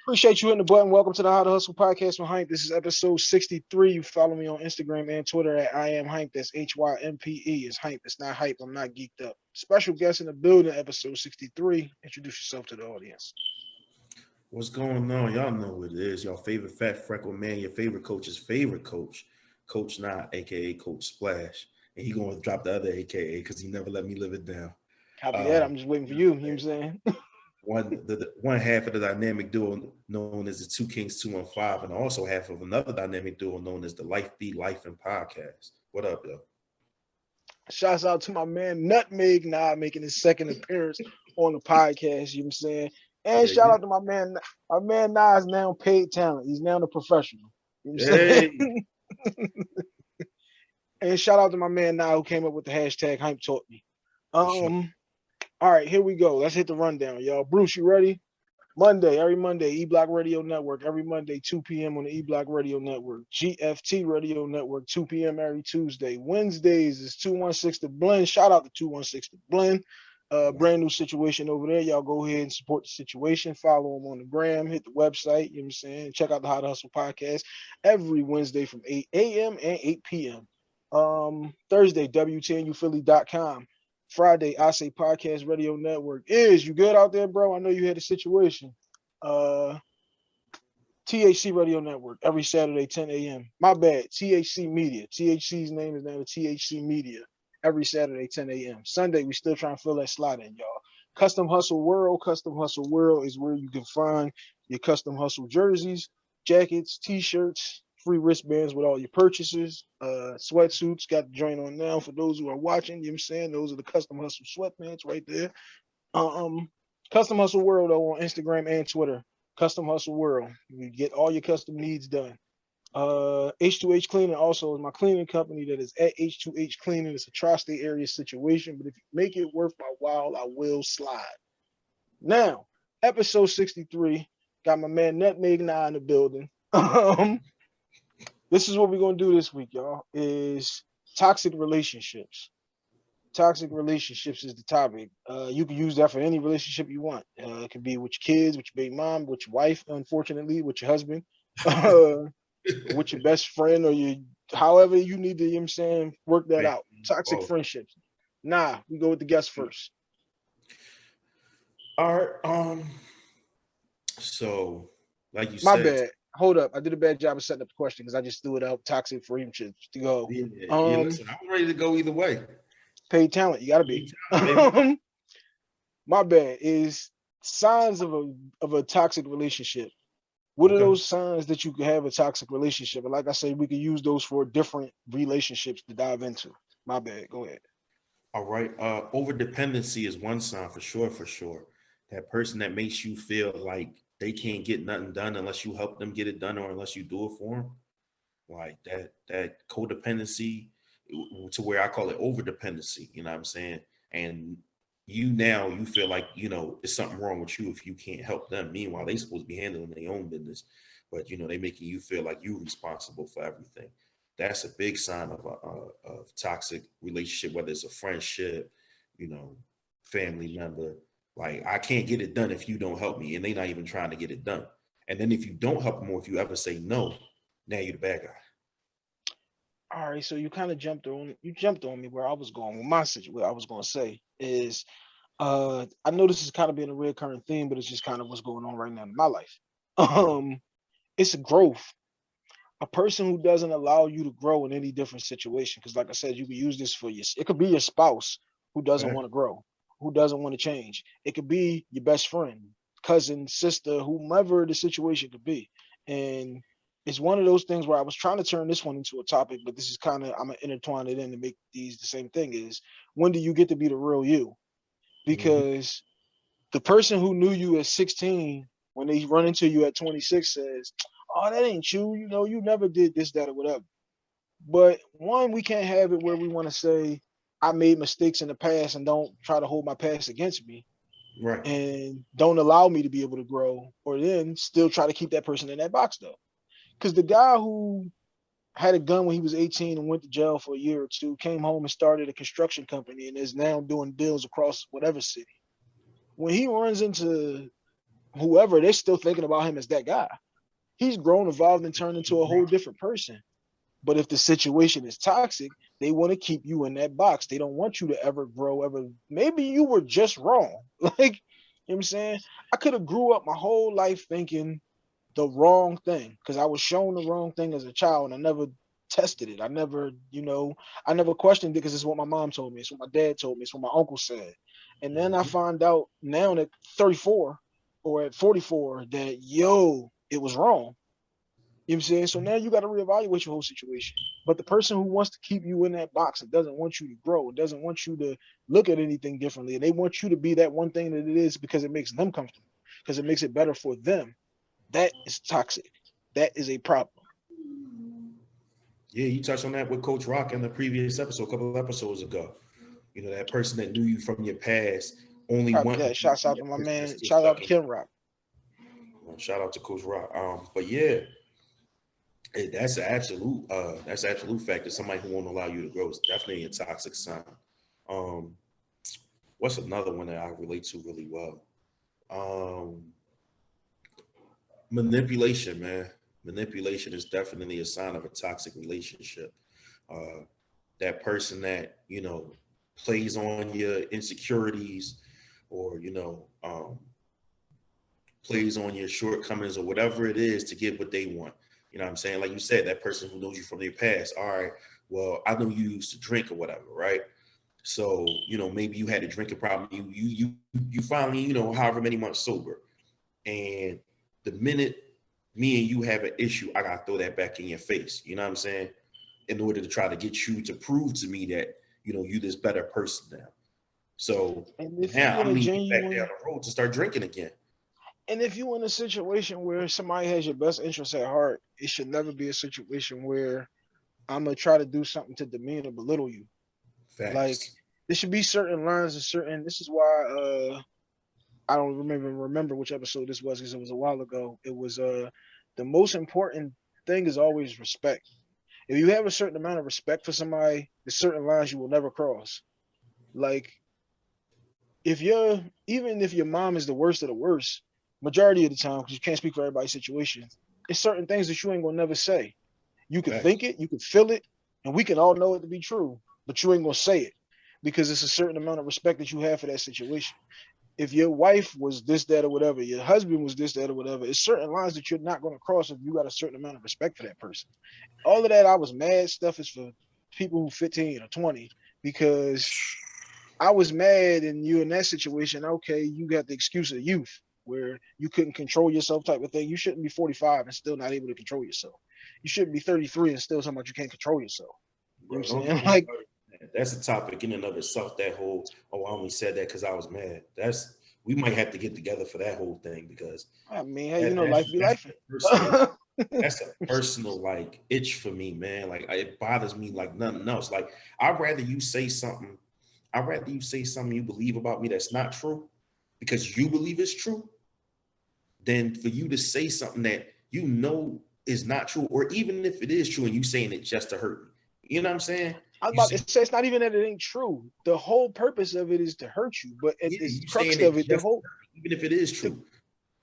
Appreciate you hitting the button. Welcome to the How to Hustle podcast with Hank. This is episode 63. You follow me on Instagram and Twitter at I am Hank. That's HYMPE. It's Hank. It's not hype. I'm not geeked up. Special guest in the building, episode 63. Introduce yourself to the audience. What's going on? Y'all know what it is. Y'all favorite fat freckle man, your favorite coach's favorite coach, Coach Not, aka Coach Splash. And he gonna drop the other AKA because he never let me live it down. Copy that. Uh, I'm just waiting for you. You know what I'm saying? one half of the dynamic duo known as the Two Kings 215, and also half of another dynamic duo known as the Life Be Life and Podcast. What up, yo? Shouts out to my man Nutmeg Nah making his second appearance on the podcast. You know what I'm saying? And Yeah, shout yeah. out to my man Nah is now paid talent. He's now the professional. You know what I'm Hey, saying? And shout out to my man Nah who came up with the hashtag Hype Taught Me. for sure. All right, here we go. Let's hit the rundown, y'all. Bruce, you ready? Every Monday, E Block Radio Network. Every Monday, 2 p.m. on the E Block Radio Network. GFT Radio Network, 2 p.m. every Tuesday. Wednesdays is 216 The Blend. Shout out to 216 The Blend. Brand new situation over there. Y'all go ahead and support the situation. Follow them on the gram. Hit the website. You know what I'm saying? Check out the How to Hustle podcast every Wednesday from 8 a.m. and 8 p.m. Thursday, WTNUphilly.com. Friday, I Say Podcast Radio Network. You good out there, bro? I know you had a situation. Uh, THC Radio Network every Saturday, 10 a.m. My bad, THC Media. THC's name is now the THC Media every Saturday, 10 a.m. Sunday, we still trying to fill that slot in, y'all. Custom Hustle World. Custom Hustle World is where you can find your custom hustle jerseys, jackets, t-shirts, free wristbands with all your purchases, sweatsuits, got the joint on now for those who are watching. You know what I'm saying? Those are the Custom Hustle sweatpants right there. Um, Custom Hustle World though on Instagram and Twitter. Custom Hustle World. You get all your custom needs done. H2H Cleaning also is my cleaning company that is at H2H Cleaning. It's a tri-state area situation, but if you make it worth my while, I will slide. Now, episode 63, got my man Nutmeg Nah in the building. This is what we're gonna do this week, y'all. Is toxic relationships. Toxic relationships is the topic. You can use that for any relationship you want. It can be with your kids, with your baby mom, with your wife, unfortunately, with your husband, with your best friend, or your however you need to, you know what I'm saying, work that Man, out. Toxic oh, friendships. Nah, we go with the guest first. all right. So, like you My said, bad. Hold up. I did a bad job of setting up the question because I just threw it out. Toxic friendships to go. yeah, yeah, Um, listen, I'm ready to go either way. Paid talent. You gotta be. Big time, baby. My bad is signs of a toxic relationship. What are Okay. those signs that you could have a toxic relationship? And like I said, we could use those for different relationships to dive into. My bad. Go ahead. All right. Over dependency is one sign for sure, for sure. That person that makes you feel like they can't get nothing done unless you help them get it done or unless you do it for them. Like that codependency to where I call it over dependency. You know what I'm saying? And you feel like, there's something wrong with you if you can't help them. Meanwhile, they supposed to be handling their own business, but they making you feel like you're responsible for everything. That's a big sign of of toxic relationship, whether it's a friendship, you know, family member. Like, I can't get it done if you don't help me, and they not even trying to get it done. And then if you don't help them, or if you ever say no, now you're the bad guy. All right, so you kind of jumped on me where I was going with my situation. What I was going to say is, I know this is kind of being a recurring theme, but it's just kind of what's going on right now in my life. Okay. Um, it's a growth. A person who doesn't allow you to grow in any different situation, because like I said, you can use this for your. It could be your spouse who doesn't Fact. want to grow, who doesn't want to change. It could be your best friend, cousin, sister, whomever the situation could be, and it's one of those things where I was trying to turn this one into a topic, but this is kind of I'm gonna intertwine it in to make these the same thing. Is when do you get to be the real you? Hmm. Because the person who knew you at 16, when they run into you at 26, says, "Oh, that ain't you. You know, you never did this, that, or whatever." But one, we can't have it where we want to say, "I made mistakes in the past," and don't try to hold my past against me, Right. and don't allow me to be able to grow, or then still try to keep that person in that box though. Because the guy who had a gun when he was 18 and went to jail for a year or two, came home and started a construction company and is now doing deals across whatever city. When he runs into whoever, they're still thinking about him as that guy. He's grown, evolved, and turned into a whole different person. But if the situation is toxic, they want to keep you in that box. They don't want you to ever grow, ever. Maybe you were just wrong. Like, you know what I'm saying? I could have grew up my whole life thinking the wrong thing because I was shown the wrong thing as a child and I never tested it. I never, I never questioned it because it's what my mom told me. It's what my dad told me. It's what my uncle said. And then I find out now at 34 or at 44 that, it was wrong. You know what I'm saying? So now you got to reevaluate your whole situation. But the person who wants to keep you in that box and doesn't want you to grow, and doesn't want you to look at anything differently, and they want you to be that one thing that it is because it makes them comfortable, because it makes it better for them, that is toxic. That is a problem. Yeah, you touched on that with Coach Rock in the previous episode, a couple of episodes ago. That person that knew you from your past only Copy wanted that. you to Shouts be out to a my person that's man. still Shout out stuck to in. Ken Rock. Shout out to Coach Rock. But yeah, that's an absolute fact that somebody who won't allow you to grow is definitely a toxic sign. What's another one that I relate to really well? Manipulation, man. Manipulation is definitely a sign of a toxic relationship. That person that plays on your insecurities, or plays on your shortcomings or whatever it is to get what they want. You know what I'm saying? Like you said, that person who knows you from your past. All right, well, I know you used to drink or whatever, right? So, maybe you had a drinking problem. You finally, however many months sober. And the minute me and you have an issue, I gotta throw that back in your face. You know what I'm saying? In order to try to get you to prove to me that, you this better person now. So And if now you in I a may get back down genuine, the road to start drinking again. and if you in a situation where somebody has your best interest at heart, it should never be a situation where I'm gonna try to do something to demean or belittle you. Like, Facts. there should be certain lines and certain. This is why I don't remember which episode this was because it was a while ago. It was the most important thing is always respect. If you have a certain amount of respect for somebody, there's certain lines you will never cross. Like, even if your mom is the worst of the worst, majority of the time, because you can't speak for everybody's situation, it's certain things that you ain't gonna never say. You can Facts. think it, you can feel it, and we can all know it to be true, but you ain't gonna say it because it's a certain amount of respect that you have for that situation. If your wife was this, that, or whatever, your husband was this, that, or whatever, it's certain lines that you're not going to cross if you got a certain amount of respect for that person. All of that I was mad stuff is for people who 15 or 20 because I was mad and you in that situation. Okay, you got the excuse of youth where you couldn't control yourself type of thing. You shouldn't be 45 and still not able to control yourself. You shouldn't be 33 and still talking about you can't control yourself. You know Bro, what I'm don't saying? get me Like, started. That's a topic in and of itself. That whole, oh, I only said that because I was mad. We might have to get together for that whole thing, because I mean, hey, that life that's be that's life. a personal that's a personal like itch for me, man. Like, it bothers me like nothing else. Like, I'd rather you say something. I'd rather you say something you believe about me that's not true because you believe it's true, than for you to say something that is not true, or even if it is true and you saying it just to hurt me. You know what I'm saying? I was You about say, to say it's not even that it ain't true. The whole purpose of it is to hurt you. But at yeah, this you crux saying of it it, just to hurt me, even if it is the, true.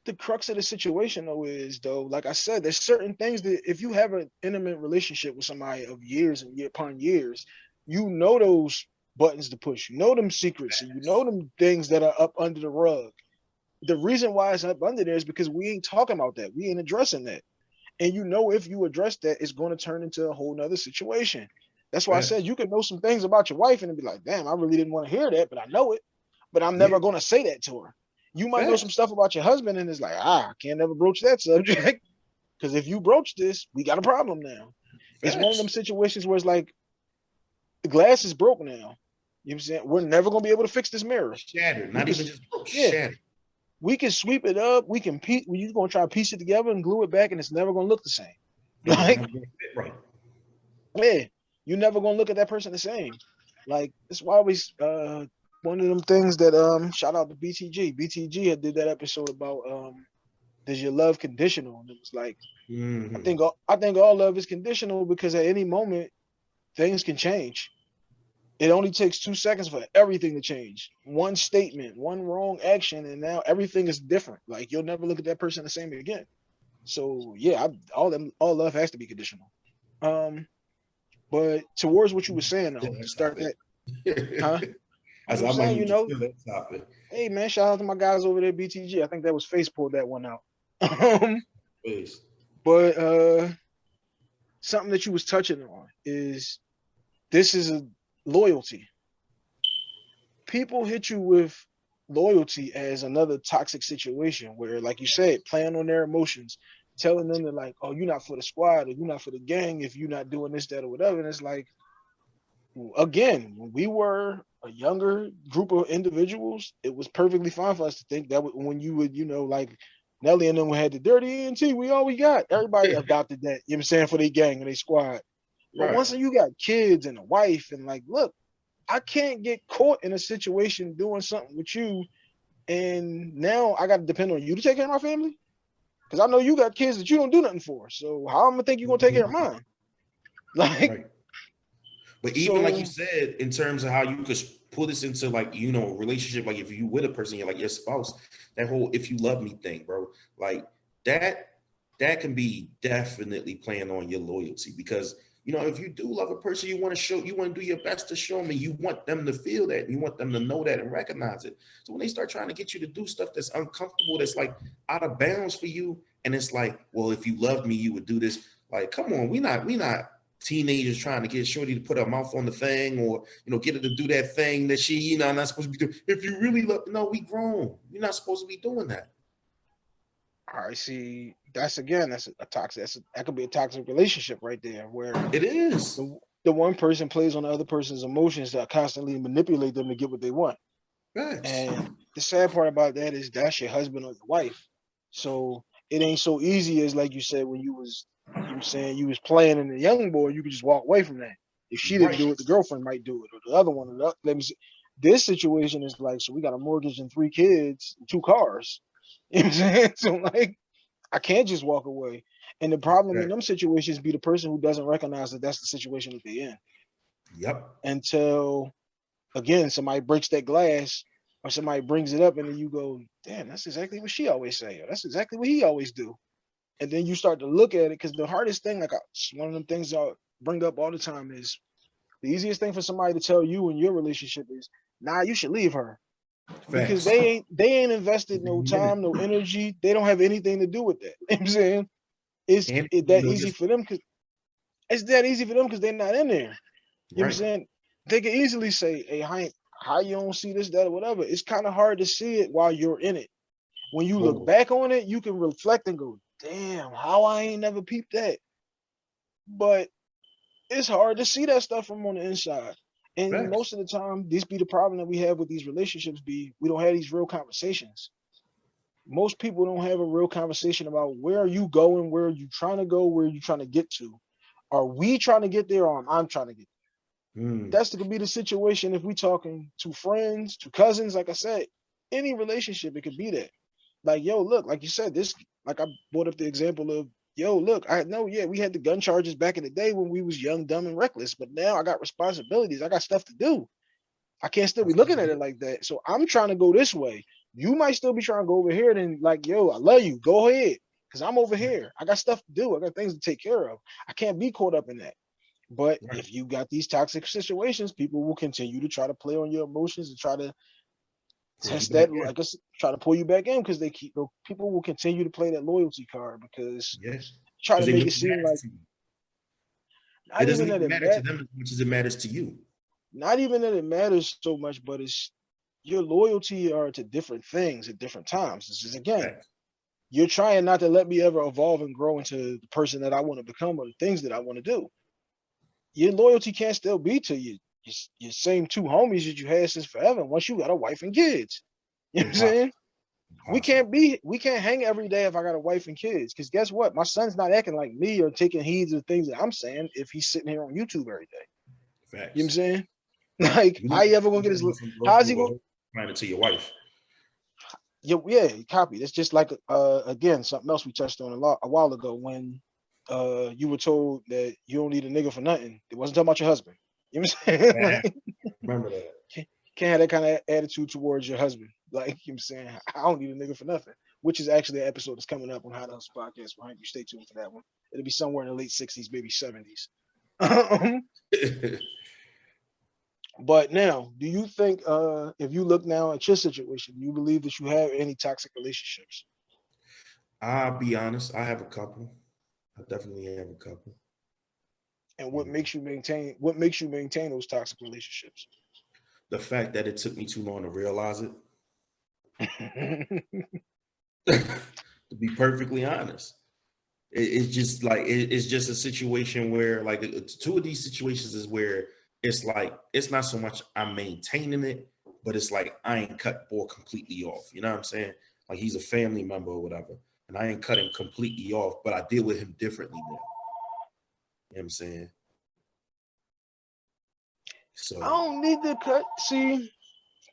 the crux of the situation though, like I said, there's certain things that if you have an intimate relationship with somebody of years and year upon years, you know those buttons to push, you know them secrets, and you know them things that are up under the rug. The reason why it's up under there is because we ain't talking about that. We ain't addressing that. And if you address that, it's going to turn into a whole nother situation. That's why I said Facts. you can know some things about your wife and be like, damn, I really didn't want to hear that, but I know it. But I'm Yeah, never going to say that to her. You might know some facts. stuff about your husband and it's like, I can't never broach that subject. Because if you broach this, we got a problem now. It's one of them Facts. situations where it's like the glass is broke now. You know what I'm saying? We're never going to be able to fix this mirror. Shattered. We Not can, even just broke, yeah, shattered. we can sweep it up. We can piece. You're going to try to piece it together and glue it back, and it's never going to look the same. And it's Like, never gonna fit right. yeah, you're never gonna look at that person the same. Like, it's why we one of them things that shout out to BTG. BTG had did that episode about does your love conditional? And it was like Mm-hmm. I think all love is conditional because at any moment things can change. It only takes 2 seconds for everything to change. One statement, one wrong action, and now everything is different. Like you'll never look at that person the same again. So yeah, all love has to be conditional. Um, but towards what you were saying Yeah, though, to that start topic. that, huh? I You said were I might saying, need to steal that topic. hey man, shout out to my guys over there, BTG. I think that was Face pulled that one out. Please. But something that you was touching on is this is a loyalty. People hit you with loyalty as another toxic situation where, like you said, playing on their emotions, telling them that like, oh, you're not for the squad or you're not for the gang if you're not doing this, that, or whatever. And it's like, again, when we were a younger group of individuals, it was perfectly fine for us to think that when you would, like Nelly and them had the dirty ENT, we all we got. Everybody adopted that, you know what I'm saying, for their gang and their squad. But Right. once you got kids and a wife and like, look, I can't get caught in a situation doing something with you, and now I got to depend on you to take care of my family because I know you got kids that you don't do nothing for. So how I'm gonna think you're gonna take care of mine? Like, Right. But even like you so said, in terms of how you could pull this into like, a relationship, like if you with a person, you're like your spouse, that whole if you love me thing, bro, like that that can be definitely playing on your loyalty because if you do love a person, you want to do your best to show them and you want them to feel that and you want them to know that and recognize it. So when they start trying to get you to do stuff that's uncomfortable, that's like out of bounds for you, and it's like, well, if you love me, you would do this. Like, come on, we not teenagers trying to get shorty to put her mouth on the thing or get her to do that thing that she not supposed to be doing. If you really love, no, we grown, you're not supposed to be doing that. I see that's a toxic that could be a toxic relationship right there where It is. the one person plays on the other person's emotions to constantly manipulate them to get what they want. Facts. And the sad part about that is that's your husband or your wife. So it ain't so easy as like you said when you were saying you was playing in the young boy, you could just walk away from that. If she didn't Right. do it, the girlfriend might do it, or the other one. Or let me see. This situation is like, so we got a mortgage and 3 kids, 2 cars. You know what I'm saying? So like, I can't just walk away. And the problem in Exactly. them situations be the person who doesn't recognize that that's the situation that they're in Yep. until again somebody breaks that glass or somebody brings it up and then you go, damn, that's exactly what she always say, or that's exactly what he always do. And then you start to look at it because the hardest thing, like one of them things I bring up all the time is the easiest thing for somebody to tell you in your relationship is, nah, you should leave her because Facts. they ain't invested no Minute. time, no energy. They don't have anything to do with that. You know what I'm saying? It's And it that easy for them because it's that easy for them because they're not in there. You know what I'm right. saying? They can easily say, hey, how you don't see this, that, or whatever. It's kind of hard to see it while you're in it. When you look Whoa. back on it, you can reflect and go, damn, how I ain't never peeped that. But it's hard to see that stuff from on the inside. And Facts. most of the time, this be the problem that we have with these relationships be we don't have these real conversations. Most people don't have a real conversation about where are you going, where are you trying to go, where are you trying to get to. Are we trying to get there or am I trying to get Mm. that's could be the situation if we talking to friends, to cousins, like I said, any relationship, it could be that. Like, yo, look, like you said, this like I brought up the example of, yo, look, I know, yeah, we had the gun charges back in the day when we was young, dumb, and reckless, but now I got responsibilities. I got stuff to do. I can't still be That's looking at it like that. So I'm trying to go this way. You might still be trying to go over here, then like, yo, I love you. Go ahead. Cause I'm over here. I got stuff to do. I got things to take care of. I can't be caught up in that. But right. if you got these toxic situations, people will continue to try to play on your emotions and try to Pull you test back that, in. like I said, try to pull you back in because people will continue to play that loyalty card because Yes. try to Because they make know it it seem matters like to you. It not doesn't even that even it matter to mat, them as much as it matters to you. not even that it matters so much, but it's your loyalty are to different things at different times. This is again, Facts. you're trying not to let me ever evolve and grow into the person that I want to become or the things that I want to do. Your loyalty can't still be to your same 2 homies that you had since forever. Once you got a wife and kids, you know what I'm Impossible. saying? Impossible. We can't hang every day if I got a wife and kids. Because guess what? My son's not acting like me or taking heed of things that I'm saying if he's sitting here on YouTube every day. You know what I'm Facts. saying? Like, You how look you ever gonna you get talking his? about some bro How's he who gonna? trying to your wife. Yeah, copy. It's just like again something else we touched on a while ago when you were told that you don't need a nigga for nothing. It wasn't talking about your husband. You know what I'm saying? Yeah, Like, remember that. can't have that kind of attitude towards your husband. Like, you know what I'm saying? I don't need a nigga for nothing. Which is actually an episode that's coming up on How to Hustle Podcast behind you. Stay tuned for that one. It'll be somewhere in the late 60s, maybe 70s. But now, do you think if you look now at your situation, do you believe that you have any toxic relationships? I'll be honest, I have a couple. I definitely have a couple. And You know, what makes you maintain those toxic relationships? the fact that it took me too long to realize it, to be perfectly honest. It's just like it's just a situation where like two of these situations is where it's like it's not so much I'm maintaining it, but it's like I ain't cut boy completely off. You know what I'm saying? Like he's a family member or whatever, and I ain't cut him completely off, but I deal with him differently now. You know what I'm saying? I So don't need to cut. See,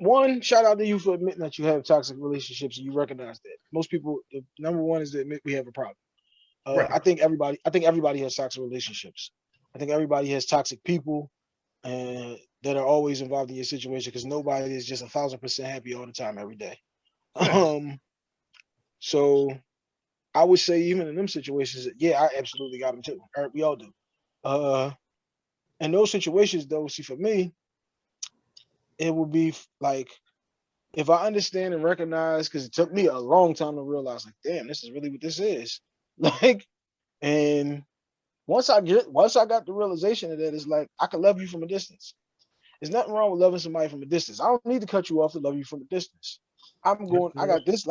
one, shout out to you for admitting that you have toxic relationships and you recognize that. Most people, the number one is to admit we have a problem. right, I think everybody has toxic relationships. I think everybody has toxic people and that are always involved in your situation because nobody is just 1,000% happy all the time every day. facts. Um, so I would say even in them situations, yeah, I absolutely got them too. We all do. Uh, in those situations, though, see for me, it would be like if I understand and recognize, because it took me a long time to realize, like, damn, this is really what this is. Like, and once I got the realization of that, it's like I can love you from a distance. There's nothing wrong with loving somebody from a distance. I don't need to cut you off to love you from a distance. I got this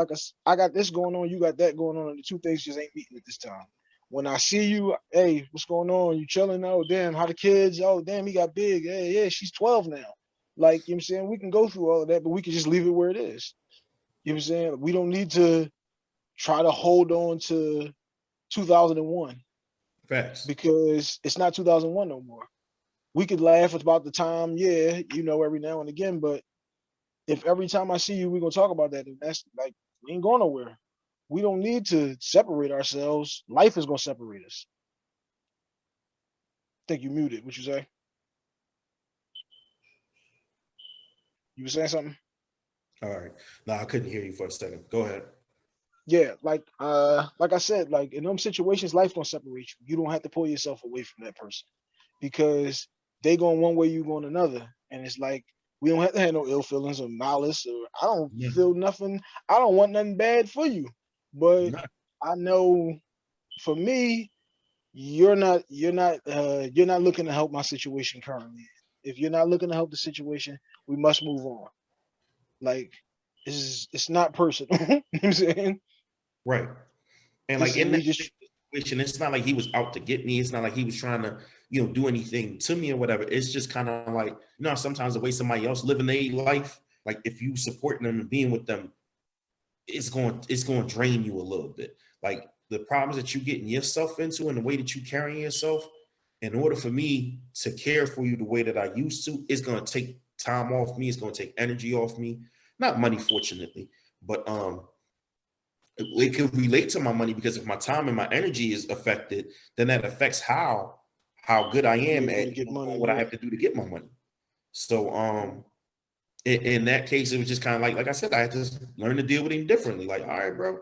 I got this going on, you got that going on, and the two things just ain't meeting at this time. When I see you, hey, what's going on? You chilling? Oh, damn, how the kids? Oh, damn, he got big. Hey, yeah, she's 12 now. Like, you know what I'm saying? We can go through all of that, but we can just leave it where it is. You know what I'm saying? We don't need to try to hold on to 2001 Facts. because it's not 2001 no more. We could laugh about the time, yeah, every now and again, but if every time I see you, we're gonna talk about that, and that's like we ain't going nowhere. We don't need to separate ourselves. Life is gonna separate us. I think you muted. What you say? You were saying something? All right. No, I couldn't hear you for a second. Go ahead. Yeah, like I said, like in them situations, life gonna separate you. You don't have to pull yourself away from that person because they going one way, you going another. And it's like we don't have to have no ill feelings or malice or I don't Yeah. feel nothing. I don't want nothing bad for you. But Not I know for me, you're not looking to help my situation currently. If you're not looking to help the situation, we must move on. Like it's not personal. You know what I'm saying? right. And This like is in that me just situation, it's not like he was out to get me. It's not like he was trying to, do anything to me or whatever. It's just kind of like, sometimes the way somebody else living their life, like if you supporting them and being with them, it's going to drain you a little bit. Like the problems that you getting yourself into and the way that you carrying yourself, in order for me to care for you the way that I used to, it's going to take time off me. It's going to take energy off me. Not money, fortunately, but it can relate to my money because if my time and my energy is affected, then that affects how good I you're am able at to get doing money. what I Yeah. have to do to get my money. So in that case, it was just kind of like I said, I had to learn to deal with him differently. Like, all right, bro,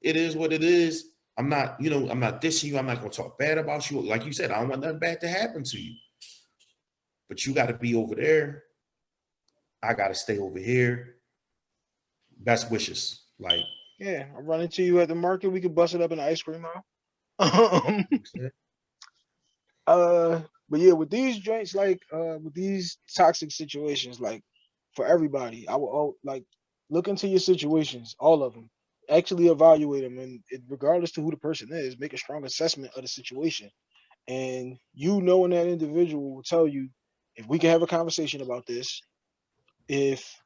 it is what it is. I'm not dissing you. I'm not gonna talk bad about you. Like you said, I don't want nothing bad to happen to you. But you got to be over there. I got to stay over here. Best wishes. Like, Yeah. I run into you at the market, we could bust it up in the ice cream aisle. Uh, but yeah, with these joints, like with these toxic situations, like for everybody, I will like look into your situations, all of them, actually evaluate them, and regardless to who the person is, make a strong assessment of the situation. And knowing that individual will tell you if we can have a conversation about this, if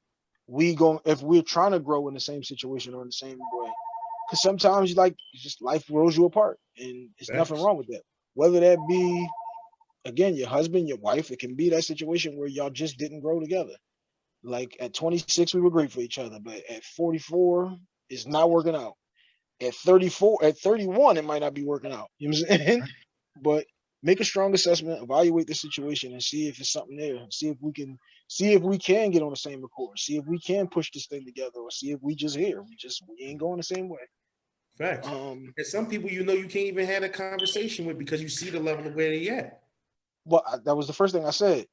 if we're trying to grow in the same situation or in the same way. Because sometimes like just life throws you apart, and there's nothing facts. wrong with that. Whether that be again, your husband, your wife, it can be that situation where y'all just didn't grow together. Like at 26, we were great for each other, but at 44, it's not working out. At 34, at 31, it might not be working out. You know what I'm saying? Right. But make a strong assessment, evaluate the situation, and see if it's something there. See if we can get on the same accord. See if we can push this thing together, or see if we just here. We ain't going the same way. Facts. And some people you can't even have a conversation with because you see the level of where they at. Well, that was the first thing I said.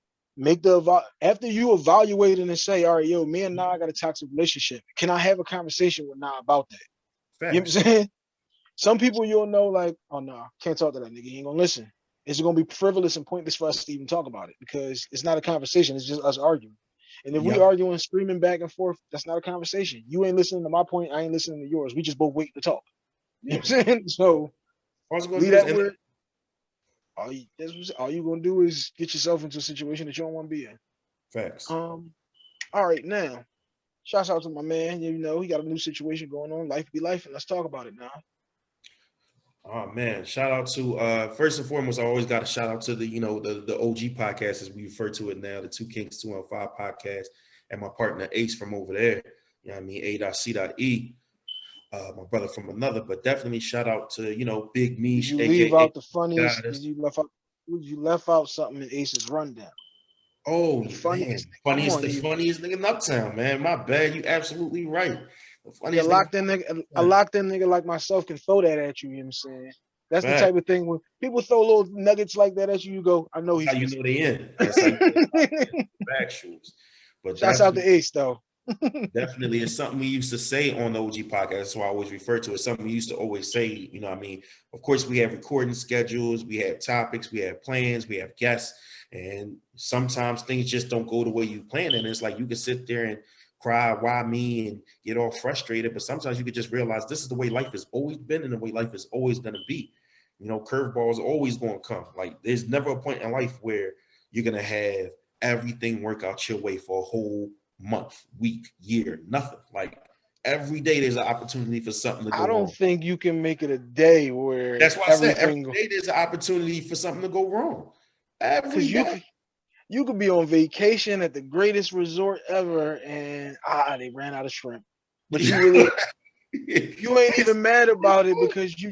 After you evaluate and say, all right, yo, me and Nah got a toxic relationship. Can I have a conversation with Nah about that? Facts. You know what I'm saying? Some people you'll know, like, oh no, can't talk to that nigga. He ain't gonna listen. It's gonna be frivolous and pointless for us to even talk about it because it's not a conversation. It's just us arguing. And if we Yep. arguing, screaming back and forth, that's not a conversation. You ain't listening to my point. I ain't listening to yours. We just both wait to talk. You know what I'm saying? So All it's gonna leave do is that where all you gonna do is get yourself into a situation that you don't want to be in. facts. All right, now, shouts out to my man. You know, he got a new situation going on. Life be life, and let's talk about it now. Oh man, shout out to first and foremost, I always got a shout out to the the OG podcast as we refer to it now, the Two Kings 215 podcast, and my partner Ace from over there. You know what I mean, A.C.E. My brother from another, but definitely shout out to Big Did Mish, you leave aka out the funniest? Goddess. Did you left out something in Ace's rundown? Oh The man, funniest. Come on, the funniest nigga in Uptown, man. My bad, you absolutely right. The a funniest nigga. locked in nigga, a locked in nigga like myself can throw that at you. You know what I'm saying? That's the Fact. type of thing when people throw little nuggets like that at you. You go, I know That's he's how you listening. know they in. That's how you know factuals. But Shouts that's out to Ace though. definitely it's something we used to say on the OG podcast. That's why I always refer to it. Something we used to always say, what I mean? Of course, we have recording schedules, we have topics, we have plans, we have guests, and sometimes things just don't go the way you plan. And it's like you can sit there and cry, why me, and get all frustrated. But sometimes you could just realize this is the way life has always been and the way life is always going to be. Curveballs are always going to come. Like there's never a point in life where you're going to have everything work out your way for a whole month, week, year, nothing. Like every day there's an opportunity for something to go I don't wrong. think you can make it a day where That's why I said every everything day there's an opportunity for something to go wrong. Every because day. you could be on vacation at the greatest resort ever and they ran out of shrimp. But you really you ain't even mad about it because you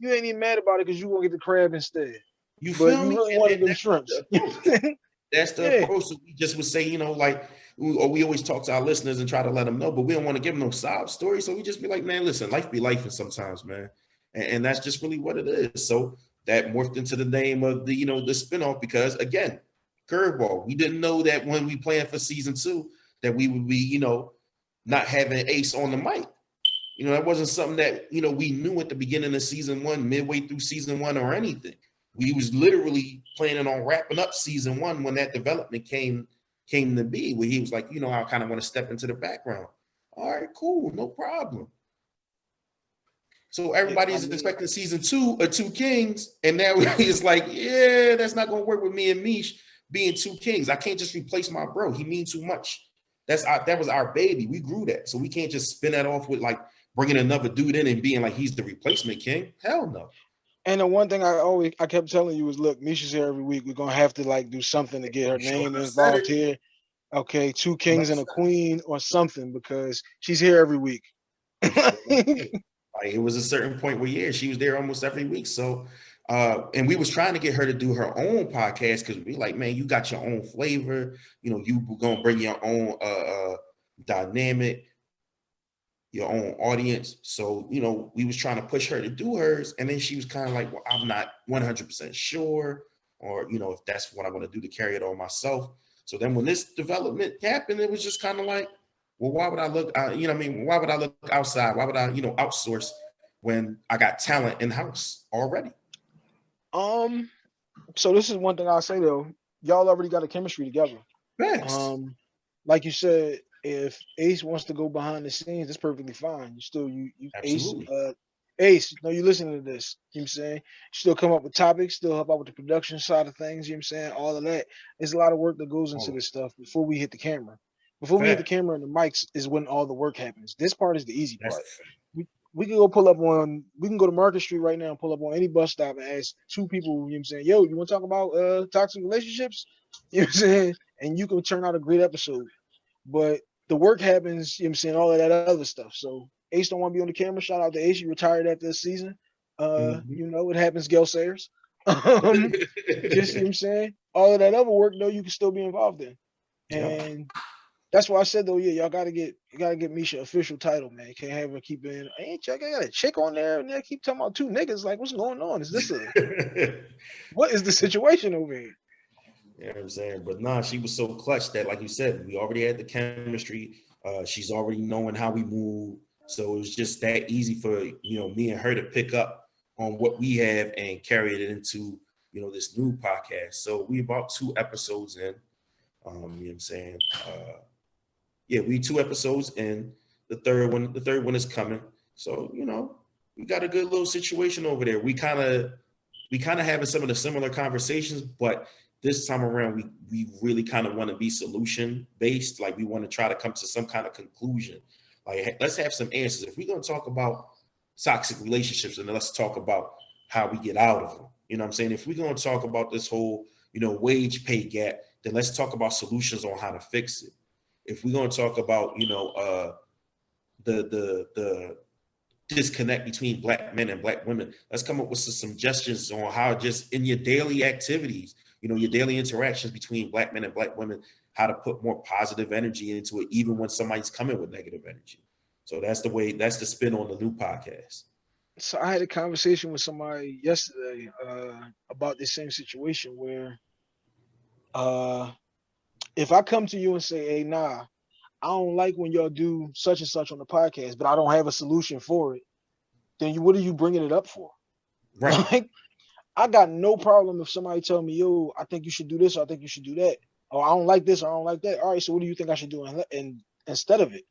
ain't even mad about it because you gonna get the crab instead. You But feel you me? really And wanted them that's shrimps. the approach. That's the Yeah. approach. So we just would say, like, we always talk to our listeners and try to let them know, but we don't want to give them no sob story. So we just be like, man, listen, life be life sometimes, man. And that's just really what it is. So that morphed into the name of the spinoff because again, curveball. We didn't know that when we planned for season 2 that we would be, not having Ace on the mic. That wasn't something that, we knew at the beginning of season 1, midway through season 1 or anything. We was literally planning on wrapping up season 1 when that development came to be, where he was like, I kind of want to step into the background. All right, cool, no problem. So everybody's expecting season 2 of Two Kings, and now it's like, yeah, that's not going to work with me and Mish being Two Kings. I can't just replace my bro. He means too much. That was our baby. We grew that, so we can't just spin that off with like bringing another dude in and being like he's the replacement king. Hell no. And the one thing I kept telling you was, look, Misha's here every week. We're gonna have to like do something to get her name involved here. Okay, 2 kings and a queen or something because she's here every week. Like it was a certain point where she was there almost every week. So and we was trying to get her to do her own podcast because we like, man, you got your own flavor, you gonna bring your own dynamic, your own audience. So, we was trying to push her to do hers. And then she was kind of like, well, I'm not 100% sure, or, if that's what I want to do to carry it on myself. So then when this development happened, it was just kind of like, well, why would I look, why would I look outside? Why would I, outsource when I got talent in-house already? So this is one thing I'll say though. Y'all already got a chemistry together. Thanks. Like you said, if Ace wants to go behind the scenes, that's perfectly fine. You Ace, no, you listening to this. You know what I'm saying? Still come up with topics, still help out with the production side of things, you know what I'm saying? All of that. There's a lot of work that goes into this stuff before we hit the camera. Before we hit the camera and the mics is when all the work happens. This part is the easy part. We can go we can go to Market Street right now and pull up on any bus stop and ask 2 people, you know what I'm saying, yo, you want to talk about toxic relationships? You know what I'm saying? And you can turn out a great episode. But the work happens, you know what I'm saying, all of that other stuff. So Ace don't want to be on the camera. Shout out to Ace. You retired after this season. It happens, Gail Sayers. Just see what I'm saying? All of that other work though, you can still be involved in. Yep. And that's why I said though, yeah, y'all gotta get Misha official title, man. Can't have her keep in. Ain't I got a chick on there and they keep talking about two niggas. Like, what's going on? What is the situation over here? You know what I'm saying? But nah, she was so clutch that, like you said, we already had the chemistry. She's already knowing how we move. So it was just that easy for, me and her to pick up on what we have and carry it into, this new podcast. So we about 2 episodes in. You know what I'm saying? Yeah, we 2 episodes in. The third one is coming. So, we got a good little situation over there. We kind of having some of the similar conversations, but this time around, we really kind of want to be solution based. Like, we want to try to come to some kind of conclusion. Like, let's have some answers. If we're going to talk about toxic relationships, then let's talk about how we get out of them. You know what I'm saying? If we're going to talk about this whole, wage pay gap, then let's talk about solutions on how to fix it. If we're going to talk about, the disconnect between Black men and Black women, let's come up with some suggestions on how, just in your daily activities, your daily interactions between Black men and Black women, how to put more positive energy into it, even when somebody's coming with negative energy. So that's the spin on the new podcast. So I had a conversation with somebody yesterday about this same situation where if I come to you and say, hey, nah, I don't like when y'all do such and such on the podcast, but I don't have a solution for it, then what are you bringing it up for? Right. Like, I got no problem if somebody tell me, yo, I think you should do this, or I think you should do that, or I don't like this, or I don't like that. All right, so what do you think I should do? And instead of it,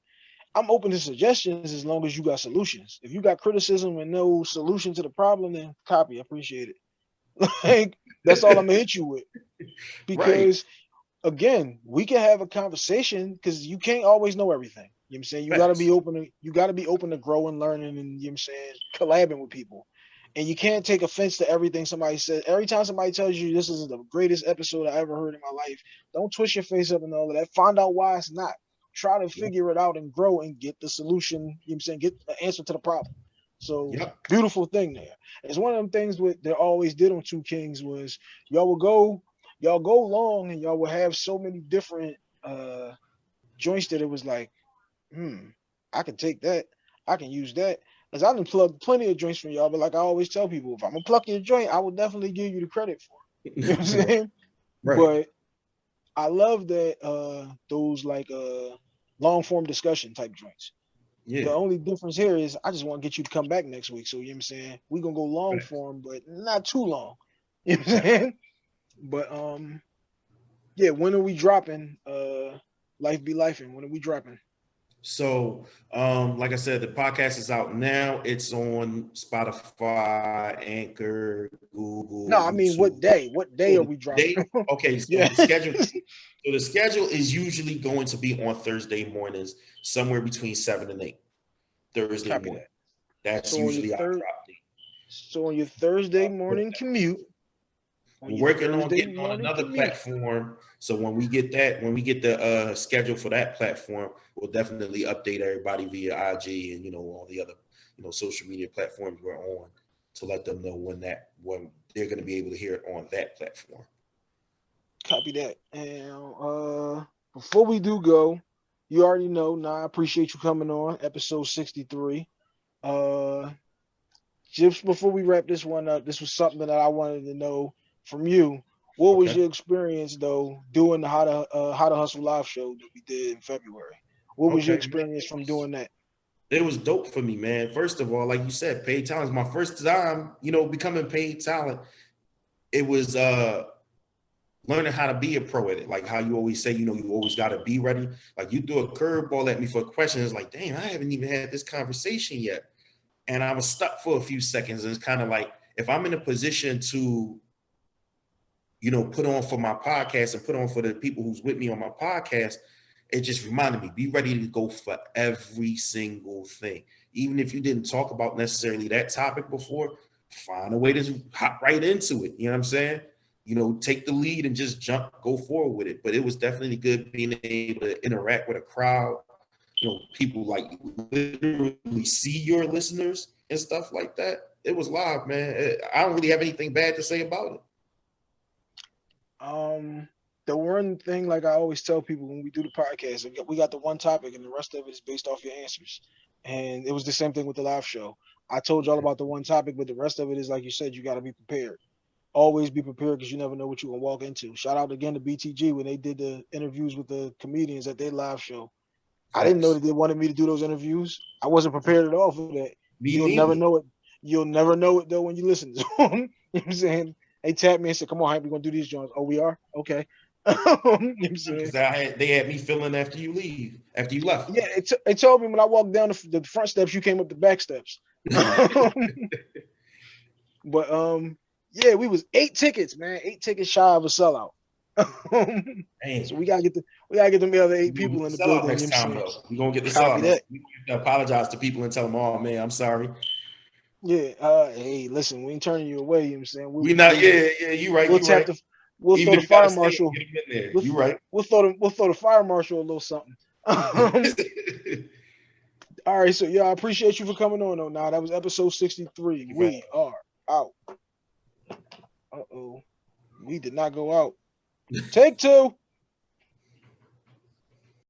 I'm open to suggestions as long as you got solutions. If you got criticism and no solution to the problem, then copy. I appreciate it. Like, that's all I'm gonna hit you with. Right. Because again, we can have a conversation because you can't always know everything. You know what I'm saying? Facts. You gotta be open to growing, learning, and you know what I'm saying, collabing with people. And you can't take offense to everything somebody says. Every time somebody tells you this is the greatest episode I ever heard in my life, don't twist your face up and all of that. Find out why it's not. Try to Yep. figure it out and grow and get the solution, you know what I'm saying, get the answer to the problem. So Yep. beautiful thing there. It's one of them things they always did on Two Kings was y'all go long and y'all will have so many different joints that it was like, I can take that. I can use that. Because I done plugged plenty of joints from y'all, but like I always tell people, if I'm gonna pluck your joint, I will definitely give you the credit for it. You know what I'm saying? Right. But I love that those like long form discussion type joints. Yeah. The only difference here is I just want to get you to come back next week. So you know what I'm saying? We're gonna go long Facts. form, but not too long. You know what I'm Facts. saying? But yeah, when are we dropping? Life be life, and when are we dropping? So, like I said, the podcast is out now. It's on Spotify, Anchor, No, Google, I mean what YouTube. day? What day Oh, are the we dropping? date? Okay, so Yeah. the schedule. So the schedule is usually going to be on Thursday mornings, somewhere between 7 and 8. Thursday Copy morning. that. That's So on your usually our third drop date. so on your Thursday Put morning that. commute. On We're your working on Thursday getting on morning another commute. platform. So when we get the schedule for that platform, we'll definitely update everybody via IG and all the other social media platforms we're on to let them know when they're going to be able to hear it on that platform. Copy that. And before we do go, you already know. Nah, I appreciate you coming on episode 63. Uh, just before we wrap this one up, this was something that I wanted to know from you. What was Okay. your experience though doing the How to Hustle live show that we did in February? What was your Okay, man. experience from doing that? It was dope for me, man. First of all, like you said, paid talent is my first time, becoming paid talent. It was learning how to be a pro at it. Like how you always say, you always got to be ready. Like you threw a curveball at me for a question. It's like, damn, I haven't even had this conversation yet. And I was stuck for a few seconds. And it's kind of like, if I'm in a position to, put on for my podcast and put on for the people who's with me on my podcast, it just reminded me, be ready to go for every single thing. Even if you didn't talk about necessarily that topic before, find a way to hop right into it. You know what I'm saying? Take the lead and just go forward with it. But it was definitely good being able to interact with a crowd, people like literally see your listeners and stuff like that. It was live, man. I don't really have anything bad to say about it. The one thing, like I always tell people when we do the podcast, we got the one topic, and the rest of it is based off your answers. And it was the same thing with the live show. I told y'all about the one topic, but the rest of it is like you said, you got to be prepared. Always be prepared because you never know what you're gonna walk into. Shout out again to BTG when they did the interviews with the comedians at their live show. I didn't know Facts. that they wanted me to do those interviews. I wasn't prepared at all for that. Me You'll never neither. know it. You'll never know it though when you listen to them. You know what I'm saying? They tapped me and said, "Come on, Hank, we're gonna do these joints." Oh, we are? Okay. You know what I'm saying? Because they had me feeling after you left. Yeah, it told me when I walked down the front steps, you came up the back steps. But yeah, we was 8 tickets, man. 8 tickets shy of a sellout. So we gotta get them other 8 people in the building. Next time, though. We're gonna get the Copy sellout. that. We gonna apologize to people and tell them, oh man, I'm sorry. Yeah, hey, listen, we ain't turning you away, you know what I'm saying? We not, yeah, you right, We'll you tap right. we'll Even throw if the you gotta fire stay, marshal. get them in there. You right. We'll throw the fire marshal a little something. All right, so yeah, I appreciate you for coming on though. Now that was episode 63. We are out. Uh-oh. We did not go out. Take 2.